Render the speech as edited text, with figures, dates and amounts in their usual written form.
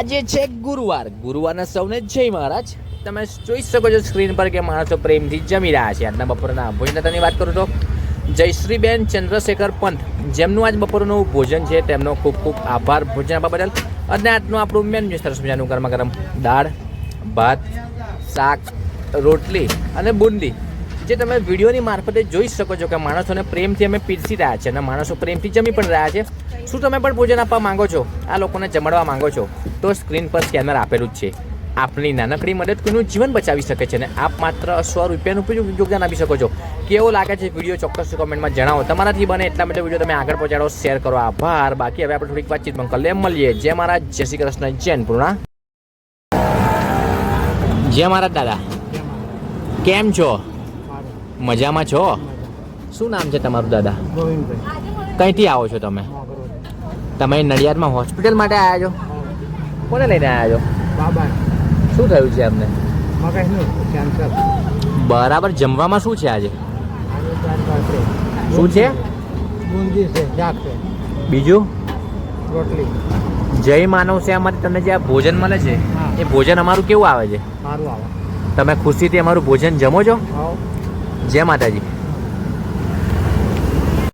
આજે છે ગુરુવારના સૌને જય મહારાજ. તમે જોઈ શકો છો સ્ક્રીન પર કે માણસો પ્રેમથી જમી રહ્યા છે. આજના બપોરના ભોજનની વાત કરું તો જયશ્રીબેન ચંદ્રશેખર પંત, જેમનું આજ બપોરનું ભોજન છે તેમનો ખૂબ ખૂબ આભાર ભોજન આપવા બદલ. અને આજનું આપણું મેન્યુ સરસ મજાનું ગરમા ગરમ દાળ, ભાત, શાક, રોટલી અને બુંદી, જે તમે વિડીયોની મારફતે જોઈ શકો છો કે માણસોને પ્રેમથી અમે પીરસી રહ્યા છે અને માણસો પ્રેમથી જમી પણ રહ્યા છે. શું તમે પણ ભોજન આપવા માંગો છો, આ લોકોને જમાડવા માંગો છો, તો સ્ક્રીન પર સ્કેનર આપેલું જ છે. આપની નાનકડી મદદ કોઈનું જીવન બચાવી શકે છે અને આપ માત્ર 100 રૂપિયાનું યોગદાન આપી શકો છો. કેવો લાગે છે વિડીયો ચોક્કસ કોમેન્ટમાં જણાવો. તમારાથી બને એટલા માટે વિડીયો તમે આગળ પહોંચાડો, શેર કરો. આભાર. બાકી હવે આપણે થોડીક વાતચીતમાં કલે મળીએ. જય મહારાજ, જય શ્રી કૃષ્ણ, જય પૂર્ણા. જય મહારાજ દાદા, કેમ છો? મજામાં છો? શું નામ છે તમારું દાદા? કઈથી આવો છો તમે? તમે નડિયાદમાં હોસ્પિટલ માટે આવ્યા છો? કોને લઈને આવ્યા છો? બાબા. શું થયું છે એમને? મગજનું કેન્સર. બરાબર. જમવામાં શું છે આજે? આજે શું છે? બુંદી છે, શાક છે, બીજું? રોટલી. જય માનવ સેવામાંથી તમને જે આ ભોજન મળે છે, હા. એ ભોજન અમારું કેવું આવે છે? સારું આવે. તમે ખુશીથી અમારું ભોજન જમો છો? આવો. જય માતાજી.